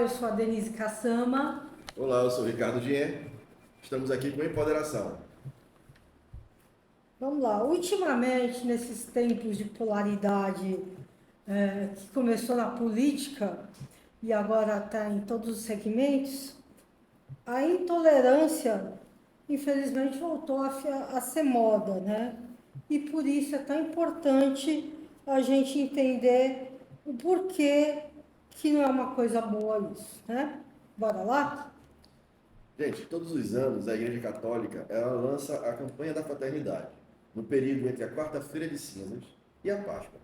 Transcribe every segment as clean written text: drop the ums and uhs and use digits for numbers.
eu sou a Denise Cassama. Olá, eu sou o Ricardo Dien. Estamos aqui com Empoderação. Vamos lá, ultimamente, nesses tempos de polaridade que começou na política e agora está em todos os segmentos, a intolerância, infelizmente, voltou a ser moda, né? E por isso é tão importante a gente entender o porquê que não é uma coisa boa isso, né? Bora lá? Gente, todos os anos a Igreja Católica ela lança a campanha da fraternidade, no período entre a quarta-feira de cinzas e a Páscoa.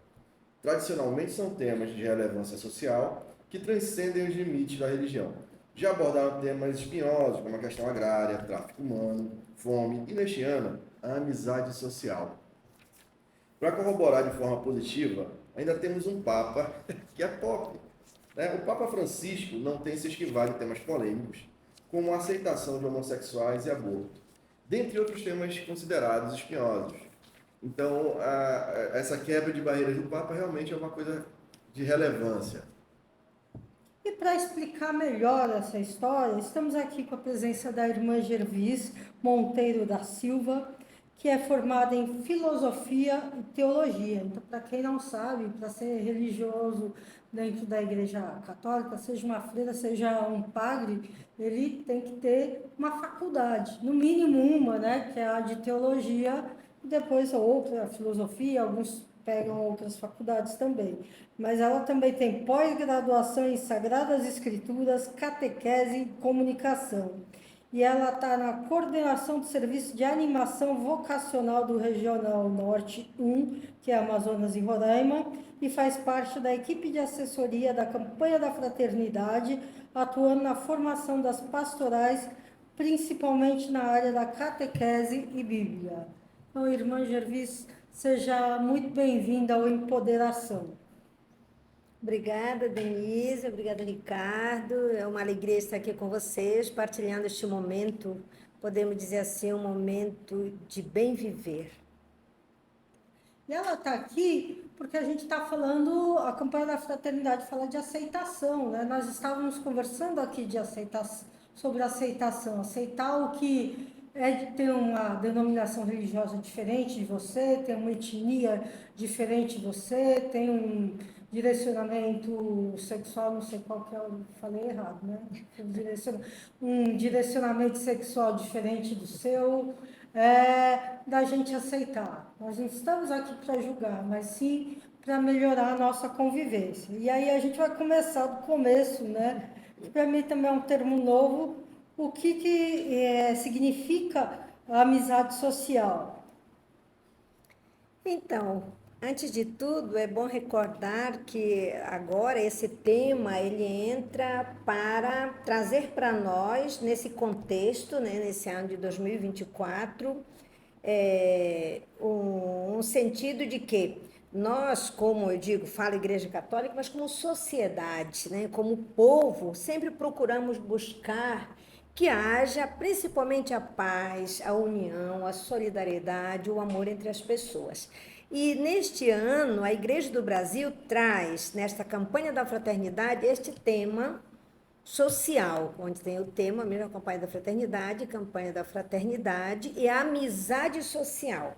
Tradicionalmente são temas de relevância social que transcendem os limites da religião. Já abordaram temas espinhosos como a questão agrária, tráfico humano, fome e, neste ano, a amizade social. Para corroborar de forma positiva, ainda temos um Papa que é pop. Né? O Papa Francisco não tem se esquivado de temas polêmicos, como a aceitação de homossexuais e aborto, dentre outros temas considerados espinhosos. Então, essa quebra de barreiras do Papa realmente é uma coisa de relevância. E para explicar melhor essa história, estamos aqui com a presença da irmã Gervis Monteiro da Silva, que é formada em filosofia e teologia. Então, para quem não sabe, para ser religioso dentro da Igreja Católica, seja uma freira, seja um padre, ele tem que ter uma faculdade, no mínimo uma, né, que é a de teologia, e depois outra, a filosofia, alguns pegam outras faculdades também. Mas ela também tem pós-graduação em Sagradas Escrituras, catequese e comunicação. E ela está na coordenação do serviço de animação vocacional do Regional Norte 1, que é Amazonas e Roraima, e faz parte da equipe de assessoria da campanha da fraternidade, atuando na formação das pastorais, principalmente na área da catequese e Bíblia. Então, irmã Gervis, seja muito bem-vinda ao Empoderação. Obrigada, Denise. Obrigada, Ricardo. É uma alegria estar aqui com vocês, partilhando este momento, podemos dizer assim, um momento de bem viver. E ela está aqui porque a gente está falando, a campanha da fraternidade fala de aceitação, né? Nós estávamos conversando aqui de aceitação, sobre aceitação, aceitar o que é de ter uma denominação religiosa diferente de você, tem uma etnia diferente de você, tem um direcionamento sexual, não sei qual que é, eu falei errado, né? Um direcionamento sexual diferente do seu, da gente aceitar. Nós não estamos aqui para julgar, mas sim para melhorar a nossa convivência. E aí a gente vai começar do começo, né? Que para mim também é um termo novo. O que significa a amizade social? Então, antes de tudo, é bom recordar que agora esse tema ele entra para trazer para nós, nesse contexto, né, nesse ano de 2024, um sentido de que nós, como eu digo, falo Igreja Católica, mas como sociedade, né, como povo, sempre procuramos buscar que haja principalmente a paz, a união, a solidariedade, o amor entre as pessoas. E neste ano, a Igreja do Brasil traz, nesta campanha da fraternidade, este tema social, onde tem o tema mesmo, a campanha da fraternidade e a amizade social.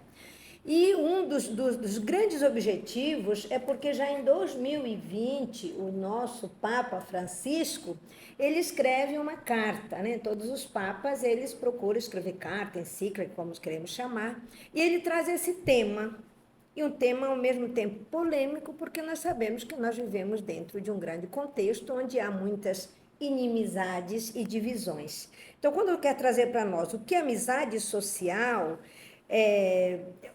E um dos grandes objetivos é porque já em 2020 o nosso Papa Francisco, ele escreve uma carta, né? Todos os papas, eles procuram escrever carta, encíclica, como queremos chamar, e ele traz esse tema, e um tema ao mesmo tempo polêmico, porque nós sabemos que nós vivemos dentro de um grande contexto onde há muitas inimizades e divisões. Então, quando eu quero trazer para nós o que é amizade social,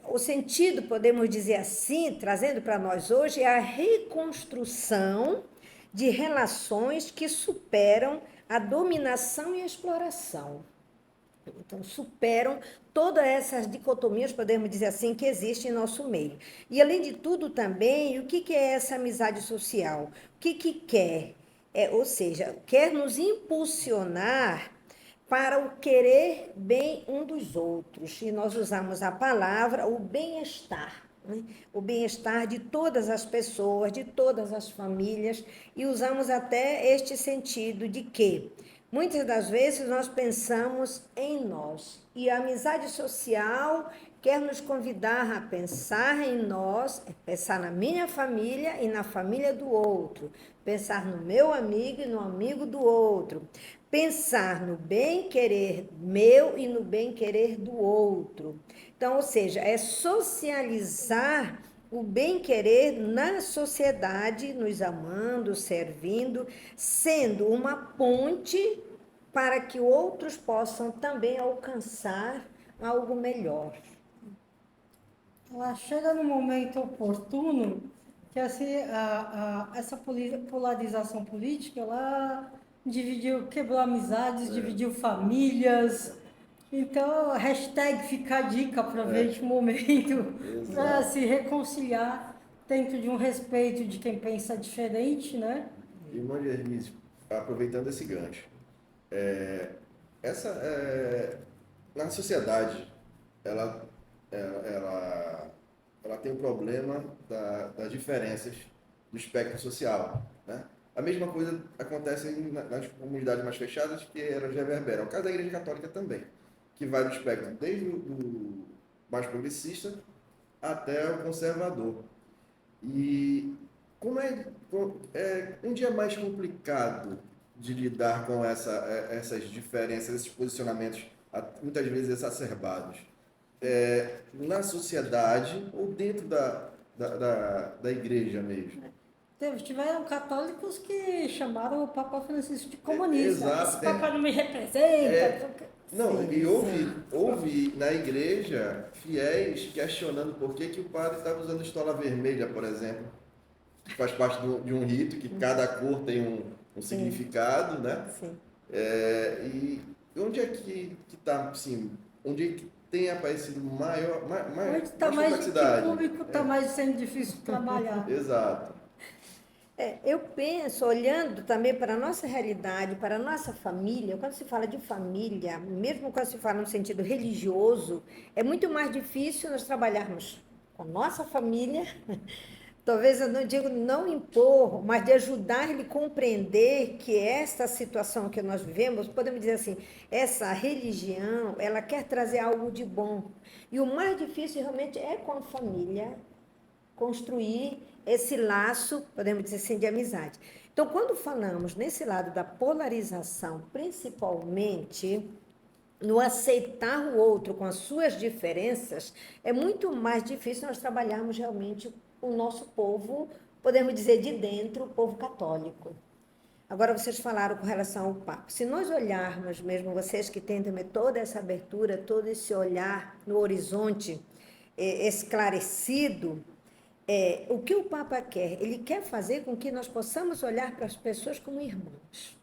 o sentido, podemos dizer assim, trazendo para nós hoje, é a reconstrução de relações que superam a dominação e a exploração. Então, superam todas essas dicotomias, podemos dizer assim, que existem em nosso meio. E, além de tudo, também, o que é essa amizade social? O que quer? Ou seja, quer nos impulsionar para o querer bem um dos outros. E nós usamos a palavra o bem-estar. né? O bem-estar de todas as pessoas, de todas as famílias, e usamos até este sentido de que muitas das vezes nós pensamos em nós, e a amizade social quer nos convidar a pensar em nós, pensar na minha família e na família do outro, pensar no meu amigo e no amigo do outro, pensar no bem-querer meu e no bem-querer do outro. Então, ou seja, é socializar o bem-querer na sociedade, nos amando, servindo, sendo uma ponte para que outros possam também alcançar algo melhor. Ela chega no momento oportuno que essa polarização política, ela quebrou amizades, dividiu famílias. Então, hashtag fica a dica, aproveite o momento para se reconciliar dentro de um respeito de quem pensa diferente, né? Irmã Gervise, aproveitando esse gancho, na sociedade, ela, ela tem um problema das diferenças do espectro social, né? A mesma coisa acontece nas comunidades mais fechadas, que elas reverberam. É o caso da Igreja Católica também, que vai do espectro desde o mais progressista até o conservador. E um dia mais complicado de lidar com essas diferenças, esses posicionamentos muitas vezes exacerbados, na sociedade ou dentro da igreja mesmo. Tiveram católicos que chamaram o Papa Francisco de comunista. Exato. Esse Papa não me representa. Não, Sim, e houve na igreja fiéis questionando por que o padre estava usando estola vermelha, por exemplo, que faz parte de um rito, que cada cor tem um significado, né? Sim. E onde é que está, assim, onde é que tem aparecido maior complexidade? O público está mais sendo difícil de trabalhar. Exato. Eu penso, olhando também para a nossa realidade, para a nossa família, quando se fala de família, mesmo quando se fala no sentido religioso, é muito mais difícil nós trabalharmos com a nossa família, talvez eu não digo não impor, mas de ajudar ele a compreender que esta situação que nós vivemos, podemos dizer assim, essa religião, ela quer trazer algo de bom. E o mais difícil realmente é com a família, construir esse laço, podemos dizer assim, de amizade. Então, quando falamos nesse lado da polarização, principalmente no aceitar o outro com as suas diferenças, é muito mais difícil nós trabalharmos realmente o nosso povo, podemos dizer de dentro, o povo católico. Agora, vocês falaram com relação ao Papa. Se nós olharmos mesmo, vocês que têm também toda essa abertura, todo esse olhar no horizonte esclarecido, o que o Papa quer? Ele quer fazer com que nós possamos olhar para as pessoas como irmãos.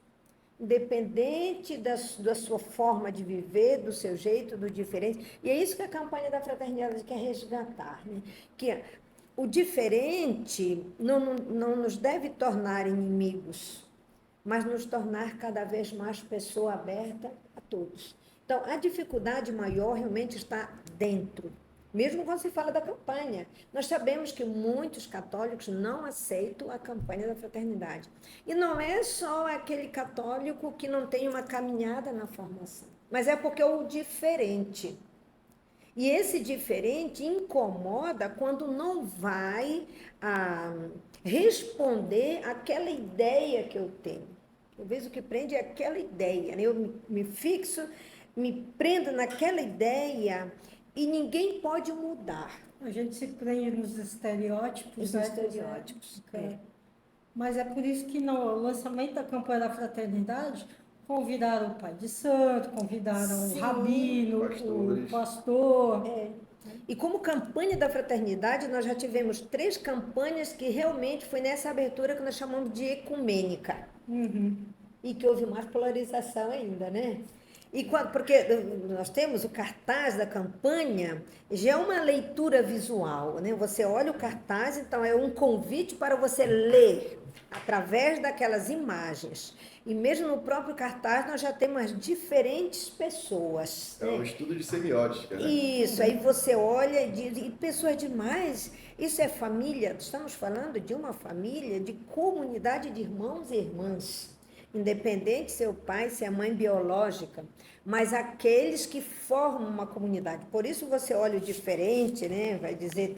Independente da sua forma de viver, do seu jeito, do diferente. E é isso que a campanha da fraternidade quer resgatar, né? Que o diferente não nos deve tornar inimigos, mas nos tornar cada vez mais pessoa aberta a todos. Então, a dificuldade maior realmente está dentro. Mesmo quando se fala da campanha, nós sabemos que muitos católicos não aceitam a campanha da fraternidade. E não é só aquele católico que não tem uma caminhada na formação, mas é porque é o diferente. E esse diferente incomoda quando não vai responder àquela ideia que eu tenho. Talvez o que prende é aquela ideia, né? Eu me fixo, me prendo naquela ideia e ninguém pode mudar. A gente se prende nos estereótipos, né? Estereótipos. Mas é por isso que no lançamento da campanha da fraternidade, convidaram o pai de santo, convidaram o rabino, o pastor. E como campanha da fraternidade, nós já tivemos 3 campanhas que realmente foi nessa abertura que nós chamamos de ecumênica. E que houve mais polarização ainda, né? Porque nós temos o cartaz da campanha, já é uma leitura visual, né? Você olha o cartaz, então é um convite para você ler. através daquelas imagens. E mesmo no próprio cartaz nós já temos diferentes pessoas. É um estudo de semiótica, né? Isso, aí você olha e diz, e pessoas demais, isso é família, estamos falando de uma família, de comunidade de irmãos e irmãs, independente se é o pai, se é a mãe biológica, mas aqueles que formam uma comunidade. Por isso você olha o diferente, né? Vai dizer,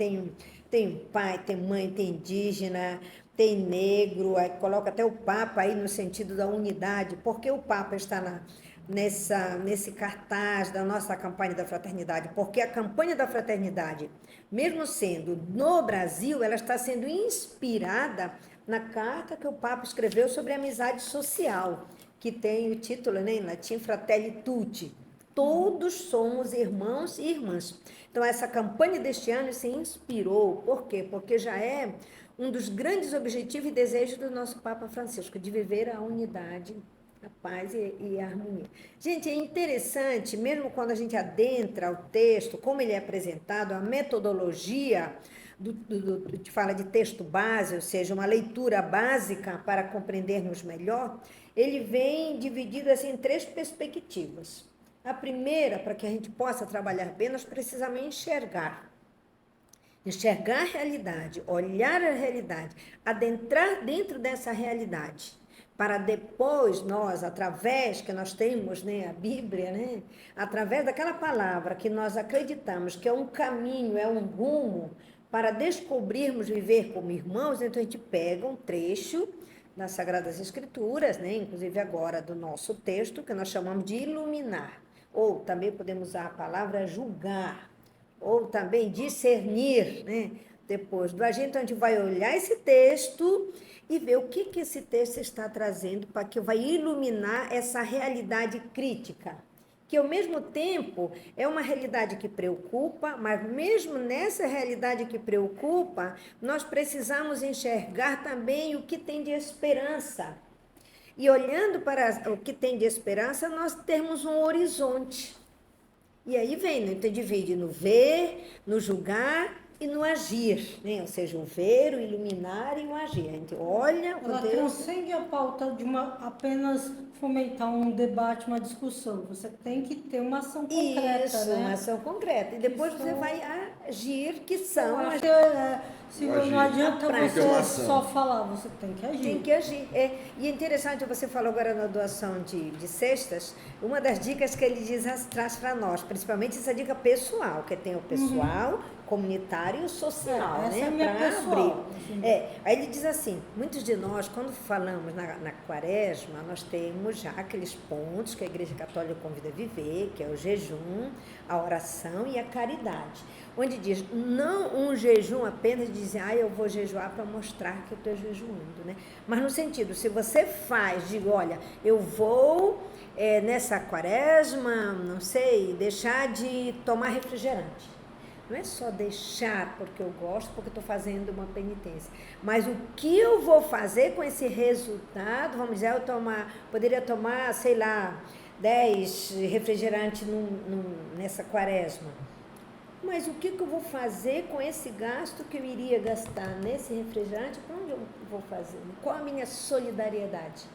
tem pai, tem mãe, tem indígena, tem negro, aí coloca até o Papa aí no sentido da unidade, porque o Papa está nesse cartaz da nossa campanha da fraternidade, porque a campanha da fraternidade, mesmo sendo no Brasil, ela está sendo inspirada na carta que o Papa escreveu sobre a amizade social, que tem o título, né, em latim, Fratelli Tutti. Todos somos irmãos e irmãs. Então, essa campanha deste ano se inspirou. Por quê? Porque já é um dos grandes objetivos e desejos do nosso Papa Francisco, de viver a unidade, a paz e a harmonia. Gente, é interessante, mesmo quando a gente adentra o texto, como ele é apresentado, a metodologia que fala de texto base, ou seja, uma leitura básica para compreendermos melhor, ele vem dividido assim, em 3 perspectivas. A primeira, para que a gente possa trabalhar bem, nós precisamos enxergar a realidade, olhar a realidade, adentrar dentro dessa realidade, para depois nós, através que nós temos, né, a Bíblia, né, através daquela palavra que nós acreditamos que é um caminho, é um rumo, para descobrirmos viver como irmãos, então a gente pega um trecho das Sagradas Escrituras, né, inclusive agora do nosso texto, que nós chamamos de iluminar, ou também podemos usar a palavra julgar, ou também discernir, né? Depois do agente, então a gente vai olhar esse texto e ver o que esse texto está trazendo para que vai iluminar essa realidade crítica, que ao mesmo tempo é uma realidade que preocupa, mas mesmo nessa realidade que preocupa, nós precisamos enxergar também o que tem de esperança. E olhando para o que tem de esperança, nós temos um horizonte. E aí vem, né? Então divide no ver, no julgar e no agir, né? Ou seja, o ver, o iluminar e o agir. A gente olha o Ela Deus. transcende a pauta de apenas fomentar um debate, uma discussão. Você tem que ter uma ação concreta, Isso, né? uma ação concreta. E depois você vai agir, que são as. Se O não agir. adianta A prática. você só falar, você tem que agir. Tem que agir. E é interessante, você falou agora na doação de cestas, uma das dicas que ele traz para nós, principalmente essa dica pessoal, que tem o pessoal, comunitário e o social, essa né? é a minha Pra pessoal. abrir. Aí ele diz assim, muitos de nós, quando falamos na quaresma, nós temos já aqueles pontos que a Igreja Católica convida a viver, que é o jejum, a oração e a caridade. Onde diz, não um jejum apenas de dizer, eu vou jejuar para mostrar que eu estou jejuando, né? Mas no sentido, se você digo, olha, eu vou nessa quaresma, não sei, deixar de tomar refrigerante. Não é só deixar porque eu gosto, porque estou fazendo uma penitência. Mas o que eu vou fazer com esse resultado? Vamos dizer, poderia tomar, sei lá, 10 refrigerantes nessa quaresma. Mas o que eu vou fazer com esse gasto que eu iria gastar nesse refrigerante? Para onde eu vou fazer? Qual a minha solidariedade?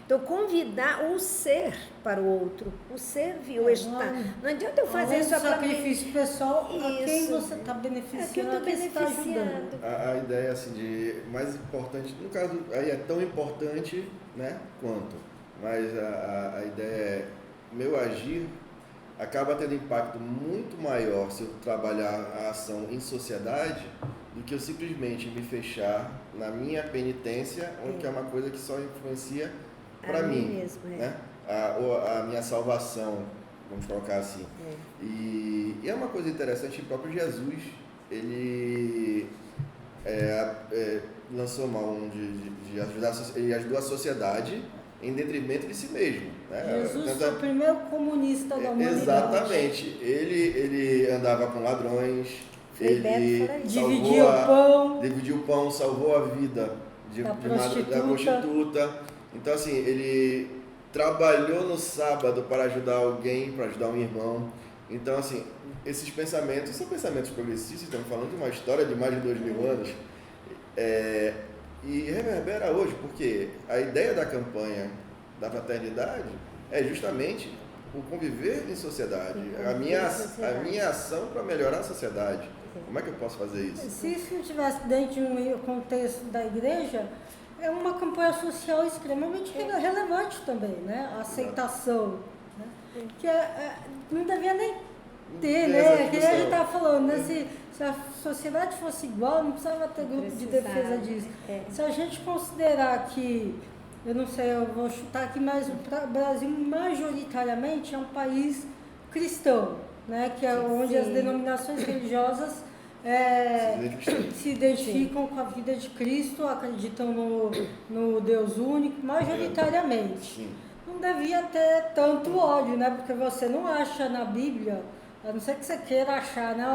Então, convidar o ser para o outro, o servir, o estar. Não adianta eu fazer isso só para mim. sacrifício pessoal, a quem Isso. você está beneficiando, É que eu estou a quem você está beneficiando. ajudando. A ideia assim de mais importante, no caso aí é tão importante, né, quanto, mas a ideia é meu agir acaba tendo impacto muito maior se eu trabalhar a ação em sociedade do que eu simplesmente me fechar na minha penitência, que é uma coisa que só influencia para mim mesmo, né? A minha salvação, vamos colocar assim. E é uma coisa interessante, o próprio Jesus, ele lançou mão de ajudar, ele ajudou a sociedade em detrimento de si mesmo. Né? Jesus foi o primeiro comunista da humanidade. Exatamente. Ele andava com ladrões, ele dividiu o pão, salvou a vida da prostituta. Então, assim, ele trabalhou no sábado para ajudar alguém, para ajudar um irmão. Então, assim, esses pensamentos são pensamentos progressistas, estamos falando de uma história de mais de 2000 anos. E reverbera hoje, porque a ideia da campanha da fraternidade é justamente o conviver em sociedade, a minha ação para melhorar a sociedade. Como é que eu posso fazer isso? Se isso estivesse dentro de um contexto da igreja, é uma campanha social extremamente relevante também, né? A aceitação, né? Que não devia nem ter, né? Que a gente estava falando, né? Se a sociedade fosse igual, não precisava ter grupo de defesa disso. Se a gente considerar que, eu não sei, eu vou chutar aqui, mas o Brasil majoritariamente é um país cristão, né? Que é onde as denominações religiosas se identificam com a vida de Cristo, acreditam no Deus único, majoritariamente. Não devia ter tanto ódio, né? Porque você não acha na Bíblia, a não ser que você queira achar, né?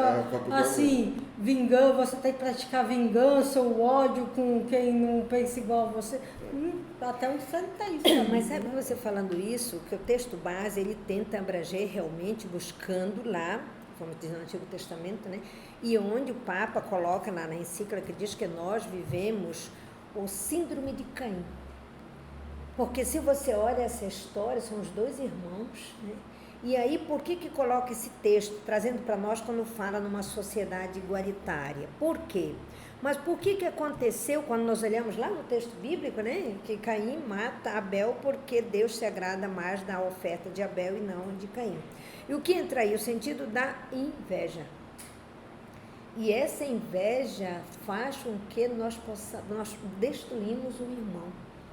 Assim, vingança, você tem que praticar vingança ou ódio com quem não pensa igual a você. Até onde você não tem isso. Mas sabe você falando isso, que o texto base, ele tenta abranger realmente buscando lá, como diz no Antigo Testamento, né? E onde o Papa coloca lá na encíclica que diz que nós vivemos o síndrome de Caim. Porque se você olha essa história, são os dois irmãos, né? E aí, por que coloca esse texto, trazendo para nós quando fala numa sociedade igualitária? Por quê? Mas por que aconteceu, quando nós olhamos lá no texto bíblico, né? Que Caim mata Abel porque Deus se agrada mais da oferta de Abel e não de Caim. E o que entra aí? O sentido da inveja. E essa inveja faz com que nós destruímos um irmão.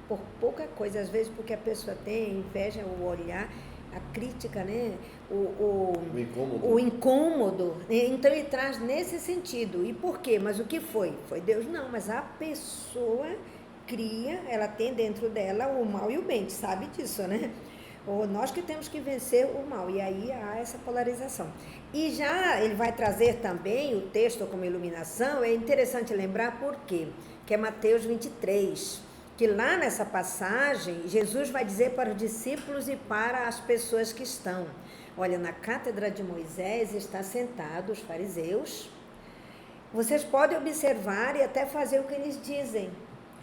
Por pouca coisa, às vezes porque a pessoa tem inveja, o olhar, a crítica, né? O incômodo. Então ele traz nesse sentido. E por quê? Mas o que foi? Foi Deus? Não, mas a pessoa cria, ela tem dentro dela o mal e o bem, sabe disso, né? Ou nós que temos que vencer o mal. E aí há essa polarização. E já ele vai trazer também o texto como iluminação, é interessante lembrar por quê? Que é Mateus 23. Que lá nessa passagem, Jesus vai dizer para os discípulos e para as pessoas que estão. Olha, na cátedra de Moisés está sentado os fariseus. Vocês podem observar e até fazer o que eles dizem.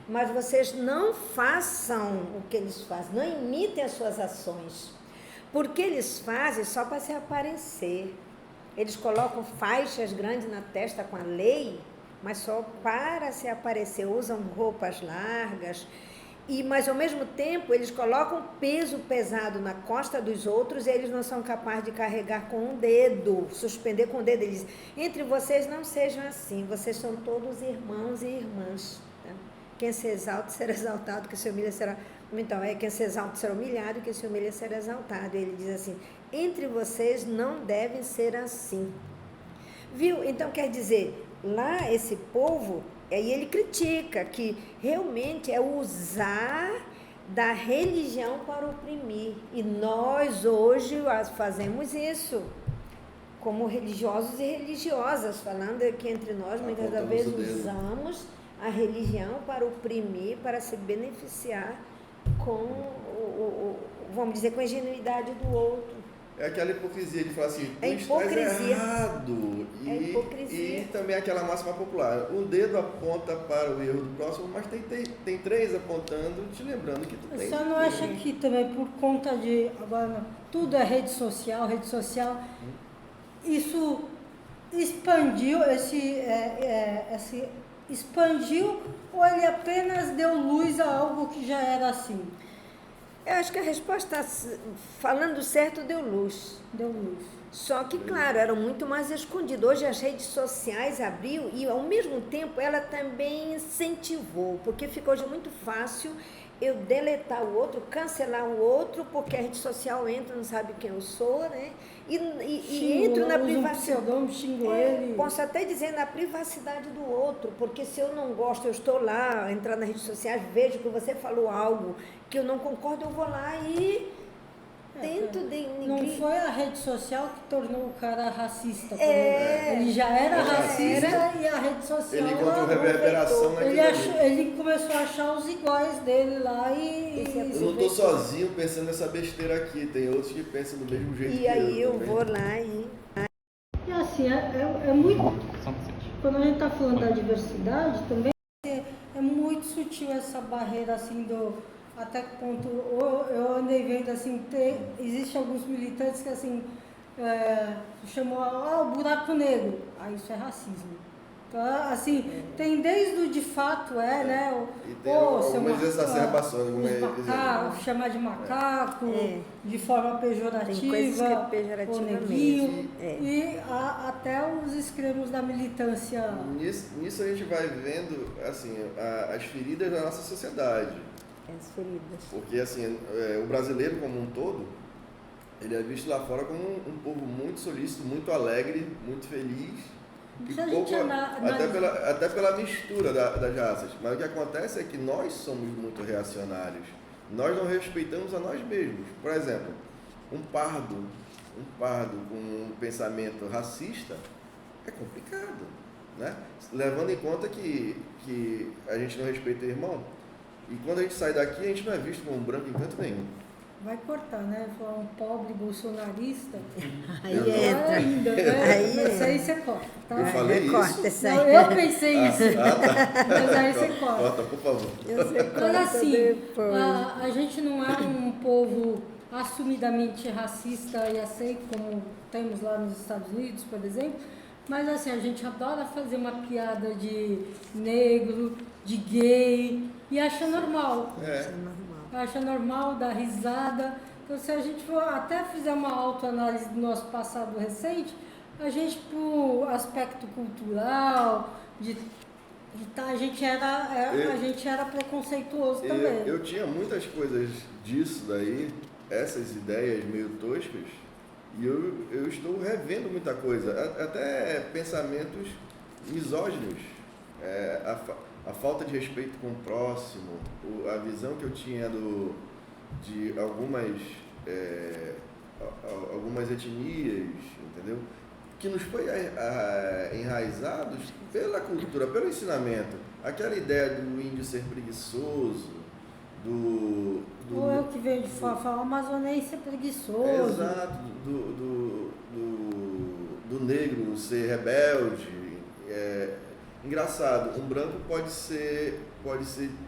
Mas vocês não façam o que eles fazem, não imitem as suas ações. Porque eles fazem só para se aparecer. Eles colocam faixas grandes na testa com a lei, mas só para se aparecer, usam roupas largas, mas ao mesmo tempo eles colocam peso pesado na costa dos outros e eles não são capazes de carregar com um dedo, suspender com o dedo. Eles dizem, entre vocês não sejam assim, vocês são todos irmãos e irmãs. Tá? Quem se exalta será exaltado, quem se humilha será... Então, quem se exalta será humilhado, quem se humilha será exaltado. E ele diz assim, entre vocês não devem ser assim. Viu? Então, quer dizer... Lá, esse povo, aí ele critica que realmente é usar da religião para oprimir. E nós hoje fazemos isso, como religiosos e religiosas, falando aqui entre nós, muitas das vezes usamos a religião para oprimir, para se beneficiar com, vamos dizer, com a ingenuidade do outro. É aquela hipocrisia de falar assim, tu estás errado. E também aquela máxima popular, o dedo aponta para o erro do próximo, mas tem três apontando, te lembrando que tu tem. Você não acha que também por conta de, agora, tudo é rede social, isso expandiu, expandiu ou ele apenas deu luz a algo que já era assim? Eu acho que a resposta, falando certo, deu luz. Deu luz. Só que, claro, era muito mais escondido. Hoje as redes sociais abriu e, ao mesmo tempo, ela também incentivou, porque ficou hoje muito fácil eu deletar o outro, cancelar o outro, porque a rede social entra, não sabe quem eu sou, né? E entro na privacidade. Xingo ele. Posso até dizer na privacidade do outro, porque se eu não gosto, eu estou lá, entrar nas redes sociais, vejo que você falou algo que eu não concordo, eu vou lá e tento de ninguém. Não foi a rede social que tornou o cara racista. Ele já era racista e a rede social... Ele encontrou reverberação naquilo. Ele começou a achar os iguais dele lá e eu não estou sozinho pensando nessa besteira aqui, tem outros que pensam do mesmo jeito que eu. E aí eu vou lá e... E assim, é muito... Quando a gente está falando da diversidade, também é muito sutil. discutiu essa barreira assim até que ponto eu andei vendo assim, existe alguns militantes que assim chamam o buraco negro, aí isso é racismo. Então, assim, tem desde o de fato né? E tem algumas exacerbações, chamar de macaco, de forma Tem coisas pejorativa, que é pejorativa ou neguinho, mesmo. e até os extremos da militância. Nisso a gente vai vendo assim, as feridas da nossa sociedade. As feridas. Porque assim, o brasileiro como um todo, ele é visto lá fora como um povo muito solícito, muito alegre, muito feliz. E até pela mistura das raças. Mas o que acontece é que nós somos muito reacionários. Nós não respeitamos a nós mesmos. Por exemplo, um pardo com um pensamento racista é complicado, né? Levando em conta que a gente não respeita o irmão. E quando a gente sai daqui, a gente não é visto como um branco em canto nenhum. Vai cortar, né? Falar um pobre bolsonarista. Aí entra. Ainda, né? Mas aí você corta, tá? Eu falei isso? Corta isso aí. Não, eu pensei isso. Tá. Mas aí você corta. Corta, por favor. Mas assim, a gente não é um povo assumidamente racista e aceito como temos lá nos Estados Unidos, por exemplo. Mas assim, a gente adora fazer uma piada de negro, de gay e acha normal. Acha normal, dá risada. Então, se a gente for até fizer uma autoanálise do nosso passado recente, a gente, pro aspecto cultural, a gente era preconceituoso também. Eu tinha muitas coisas disso daí, essas ideias meio toscas, e eu estou revendo muita coisa, até pensamentos misóginos. A falta de respeito com o próximo, a visão que eu tinha de algumas etnias, entendeu? Que nos foi enraizados pela cultura, pelo ensinamento. Aquela ideia do índio ser preguiçoso, Ou eu que veio de fora, falar o amazonense é preguiçoso. Exato, do negro ser rebelde. Engraçado, um branco pode ser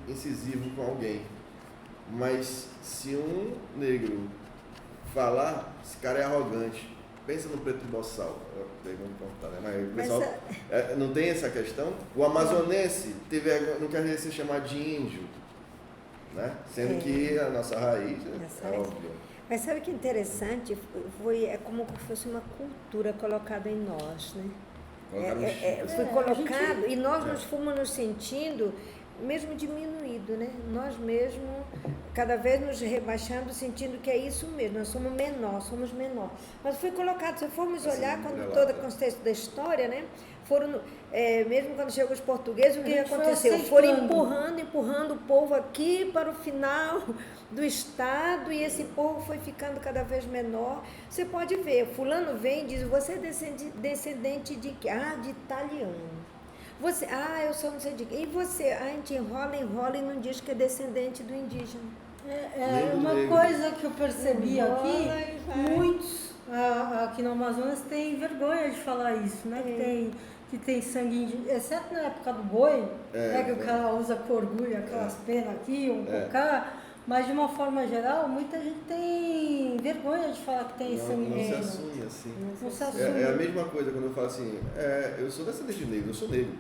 incisivo com alguém, mas se um negro falar, esse cara é arrogante. Pensa no preto boçal, mas o pessoal não tem essa questão. O amazonense não quer ser chamado de índio, né? Sendo que a nossa raiz é óbvio. Mas sabe que interessante? É como se fosse uma cultura colocada em nós, né? Foi colocado e nós nos fomos nos sentindo mesmo diminuído, né? Nós mesmos cada vez nos rebaixando, sentindo que é isso mesmo, nós somos menor. Mas foi colocado, se formos olhar quando todo o contexto da história, né? Foram, mesmo quando chegou os portugueses, o que aconteceu? Foram empurrando o povo aqui para o final do estado e esse povo foi ficando cada vez menor. Você pode ver, fulano vem e diz, você é descendente de quê? De italiano. Você, eu sou não sei de quê. E você, a gente enrola e não diz que é descendente do indígena. Uma coisa que eu percebi aqui, muitos aqui no Amazonas têm vergonha de falar isso, né? Que tem sangue indígena, exceto na época do boi, que o cara usa com orgulho aquelas penas aqui, cocá, mas de uma forma geral, muita gente tem vergonha de falar que tem sangue indígena. Não se assume assim. Não se assume. É a mesma coisa quando eu falo assim, eu sou descendente de negro, eu sou negro.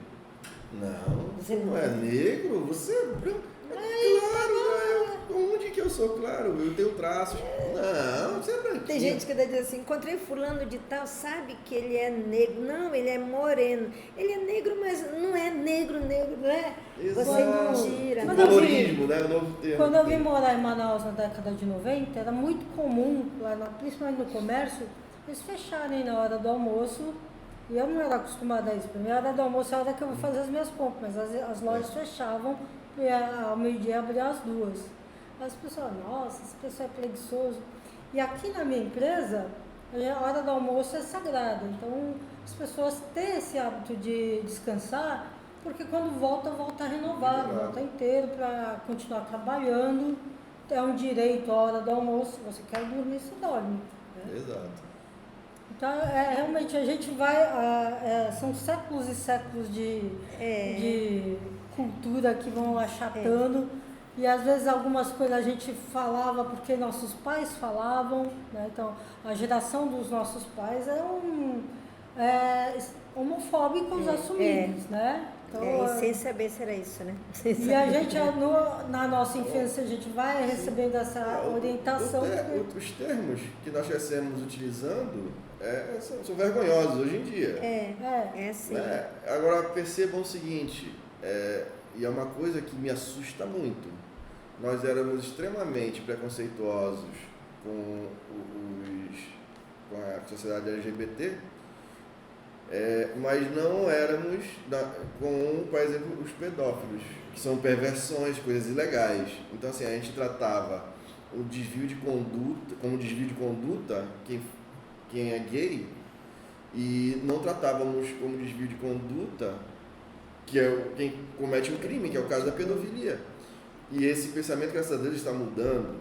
Não, você não é negro, você é branco. Claro, onde que eu sou? Claro, eu tenho traços. Não, você é branquinho. Tem gente que diz assim, encontrei fulano de tal, sabe que ele é negro. Não, ele é moreno. Ele é negro, mas não é negro, não é? Exato. Você tira. O colorismo, né? O novo termo. Quando eu vim morar em Manaus na década de 90, era muito comum, principalmente no comércio, eles fecharem na hora do almoço. E eu não era acostumada a isso. A hora do almoço é a hora que eu vou fazer as minhas compras, mas as lojas fechavam e ao meio-dia abriam as 2. As pessoas, nossa, esse pessoal é preguiçoso. E aqui na minha empresa, a hora do almoço é sagrada. Então, as pessoas têm esse hábito de descansar, porque quando volta renovado, volta inteiro para continuar trabalhando. É um direito a hora do almoço. Você quer dormir, você dorme. Né? Exato. Então, realmente, a gente vai... são séculos e séculos de cultura que vão achatando. E às vezes algumas coisas a gente falava porque nossos pais falavam, né? Então a geração dos nossos pais homofóbicos assumidos, né? Então, e sem saber se era isso, né? E a gente, na nossa infância, a gente vai recebendo essa orientação. Os termos que nós crescemos utilizando são vergonhosos hoje em dia. Sim. Agora, percebam o seguinte, e é uma coisa que me assusta muito. Nós éramos extremamente preconceituosos com a sociedade LGBT, mas não éramos com, por exemplo, os pedófilos, que são perversões, coisas ilegais. Então, assim, a gente tratava o desvio de conduta, como desvio de conduta, quem é gay, e não tratávamos como desvio de conduta que é quem comete um crime, que é o caso da pedofilia. E esse pensamento, graças a Deus, está mudando.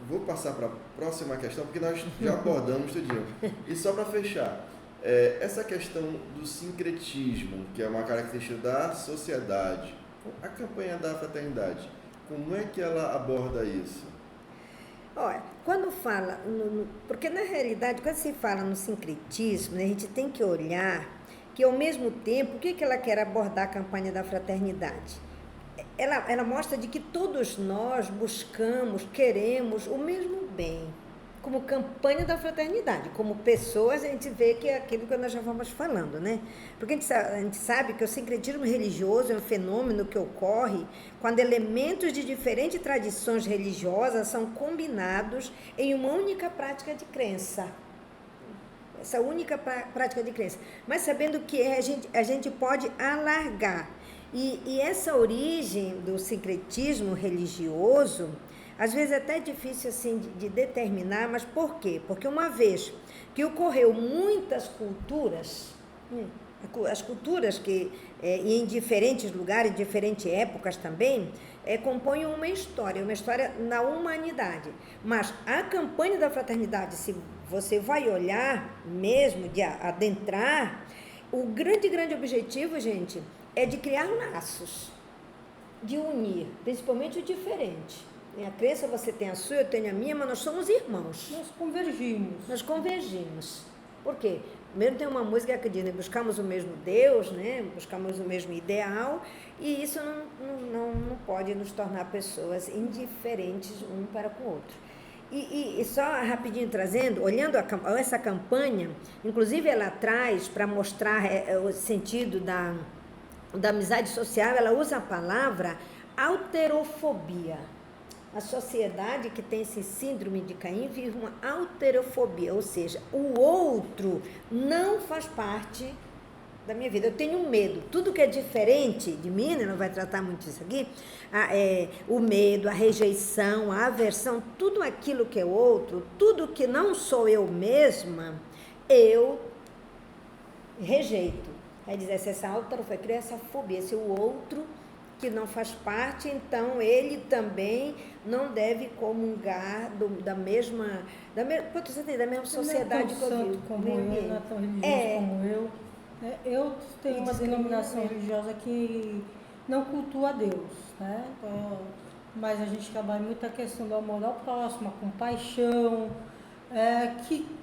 Vou passar para a próxima questão, porque nós já abordamos tudinho. E só para fechar, essa questão do sincretismo, que é uma característica da sociedade, a campanha da fraternidade, como é que ela aborda isso? Olha, quando fala, porque na realidade, quando se fala no sincretismo, né, a gente tem que olhar que ao mesmo tempo, o que ela quer abordar a campanha da fraternidade? Ela mostra de que todos nós buscamos, queremos o mesmo bem, como campanha da fraternidade, como pessoas, a gente vê que é aquilo que nós já vamos falando, né? Porque a gente sabe que o sincretismo religioso é um fenômeno que ocorre quando elementos de diferentes tradições religiosas são combinados em uma única prática de crença. Essa única prática de crença. Mas sabendo que a gente pode alargar. E essa origem do sincretismo religioso, às vezes é até difícil assim de determinar, mas por quê? Porque uma vez que ocorreu muitas culturas, as culturas que em diferentes lugares, em diferentes épocas também, compõem uma história na humanidade. Mas a campanha da fraternidade, se você vai olhar mesmo, de adentrar, o grande objetivo, gente, é de criar laços, de unir, principalmente o diferente. A crença você tem a sua, eu tenho a minha, mas nós somos irmãos. Nós convergimos. Por quê? Primeiro tem uma música que diz, né? Buscamos o mesmo Deus, né? Buscamos o mesmo ideal, e isso não pode nos tornar pessoas indiferentes um para com o outro. E só rapidinho trazendo, olhando essa campanha, inclusive ela traz para mostrar o sentido da amizade social, ela usa a palavra alterofobia. A sociedade que tem esse síndrome de Caim vive uma alterofobia, ou seja, o outro não faz parte da minha vida. Eu tenho medo. Tudo que é diferente de mim, né, não vai tratar muito isso aqui, o medo, a rejeição, a aversão, tudo aquilo que é outro, tudo que não sou eu mesma, eu rejeito. Aí diz essa alterofobia, cria essa fobia, esse o outro que não faz parte, então ele também não deve comungar da mesma sociedade que eu vivo. Como eu, não é tão religioso como eu. Eu tenho uma denominação religiosa que não cultua Deus, né? Então, mas a gente trabalha muito a questão do amor ao próximo, a compaixão,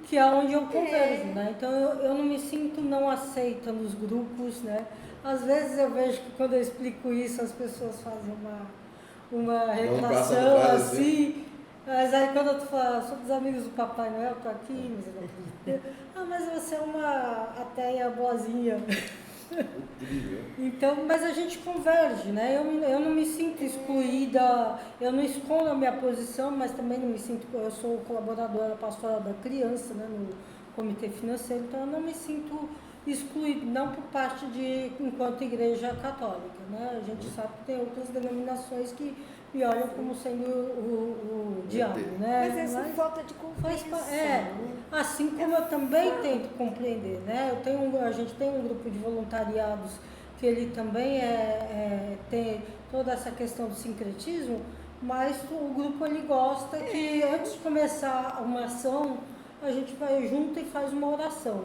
que é onde eu converjo, né? Então eu não me sinto não aceita nos grupos, né? Às vezes eu vejo que quando eu explico isso, as pessoas fazem uma retração assim. Mas aí quando eu falo, sou dos amigos do Papai Noel, tô aqui, mas eu não acredito. Mas você é uma ateia boazinha. Então, mas a gente converge, né? Eu não me sinto excluída, eu não escondo a minha posição, mas também não me sinto, eu sou colaboradora pastoral da criança, né, no comitê financeiro, então eu não me sinto excluído, não por parte enquanto igreja católica, né? A gente sabe que tem outras denominações que me olham como sendo o diabo, né? Mas essa falta de compreensão. Assim como eu também tento compreender, né? A gente tem um grupo de voluntariados que ele também tem toda essa questão do sincretismo, mas o grupo ele gosta que antes de começar uma ação, a gente vai junto e faz uma oração.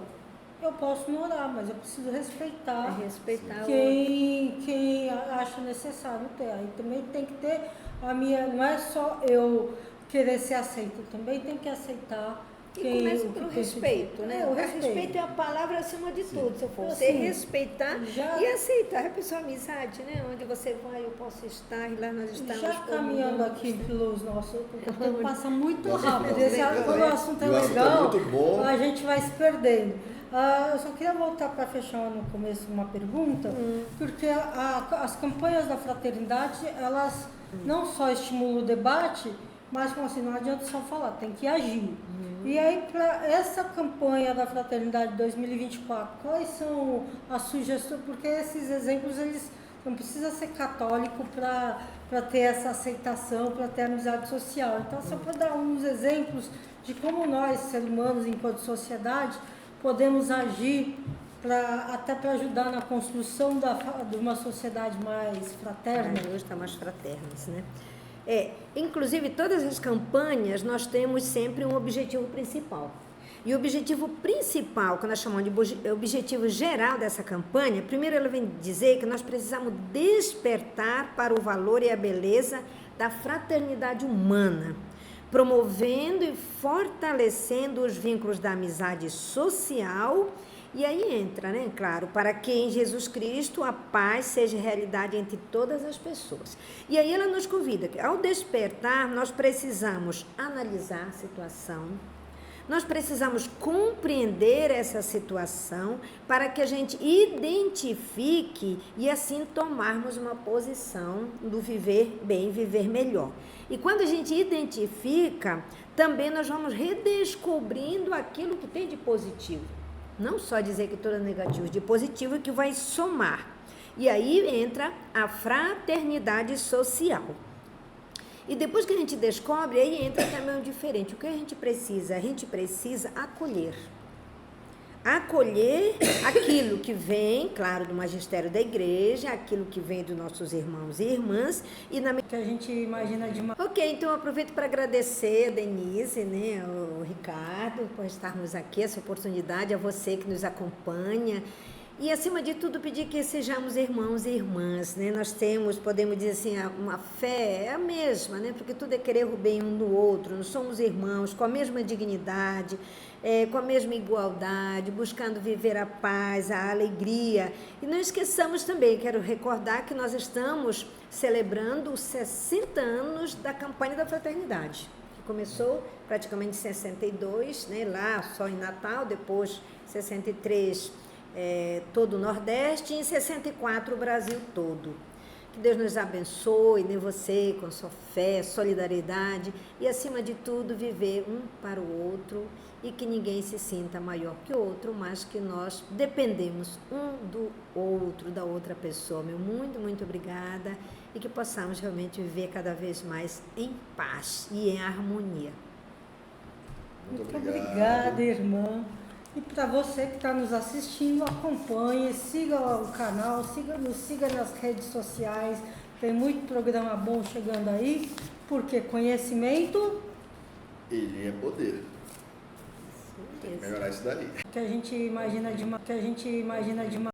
eu posso não orar, mas eu preciso respeitar Respeitar o outro. quem acha necessário ter. Aí também tem que ter a minha, não é só eu querer ser aceito, também tem que aceitar E quem começa o que pelo pensa respeito, de- né? É, o Respeito é a palavra acima de tudo, se eu for. Você Assim, respeitar já- e aceitar. A pessoa amizade, né? Onde você vai, eu posso estar, e lá nós estamos. Já todo caminhando mundo, aqui né? pelos nossos, porque o tempo passa muito Nossa, rápido. nossa, Esse, legal, quando é. o assunto é E o assunto é legal, muito bom. a gente vai se perdendo. Eu só queria voltar para fechar no começo uma pergunta, porque as campanhas da fraternidade, elas não só estimulam o debate, mas como assim, não adianta só falar, tem que agir. E aí, para essa campanha da Fraternidade 2024, quais são as sugestões? Porque esses exemplos, eles não precisa ser católico para ter essa aceitação, para ter amizade social. Então, só para dar uns exemplos de como nós, seres humanos, enquanto sociedade, podemos agir até para ajudar na construção de uma sociedade mais fraterna. Hoje está mais fraternos, né? Inclusive, todas as campanhas, nós temos sempre um objetivo principal. E o objetivo principal, que nós chamamos de objetivo geral dessa campanha, primeiro ela vem dizer que nós precisamos despertar para o valor e a beleza da fraternidade humana, promovendo e fortalecendo os vínculos da amizade social. E aí entra, né, claro, para que em Jesus Cristo a paz seja realidade entre todas as pessoas. E aí ela nos convida que ao despertar nós precisamos analisar a situação, nós precisamos compreender essa situação para que a gente identifique e assim tomarmos uma posição do viver bem, viver melhor. E quando a gente identifica, também nós vamos redescobrindo aquilo que tem de positivo. Não só dizer que tudo é negativo, de positivo que vai somar. E aí entra a fraternidade social. E depois que a gente descobre, aí entra também o diferente. O que a gente precisa? A gente precisa acolher. Acolher aquilo que vem, claro, do magistério da igreja, aquilo que vem dos nossos irmãos e irmãs, e na Que a gente imagina de uma... Ok, então eu aproveito para agradecer a Denise, né, o Ricardo, por estarmos aqui, essa oportunidade, a você que nos acompanha. E, acima de tudo, pedir que sejamos irmãos e irmãs, né? Nós temos, podemos dizer assim, uma fé, é a mesma, né? Porque tudo é querer o bem um do outro, nós somos irmãos, com a mesma dignidade, com a mesma igualdade, buscando viver a paz, a alegria. E não esqueçamos também, quero recordar que nós estamos celebrando os 60 anos da campanha da fraternidade, que começou praticamente em 62, né? Lá só em Natal, depois 63 todo o Nordeste, e em 64 o Brasil todo. Que Deus nos abençoe, né, você com sua fé, solidariedade e, acima de tudo, viver um para o outro e que ninguém se sinta maior que o outro, mas que nós dependemos um do outro, da outra pessoa. Meu muito obrigada e que possamos realmente viver cada vez mais em paz e em harmonia. Muito obrigada, irmã. E para você que está nos assistindo, acompanhe, siga o canal, nos siga nas redes sociais. Tem muito programa bom chegando aí, porque conhecimento... Ele é poder. Tem que melhorar isso daí. Que a gente imagina de uma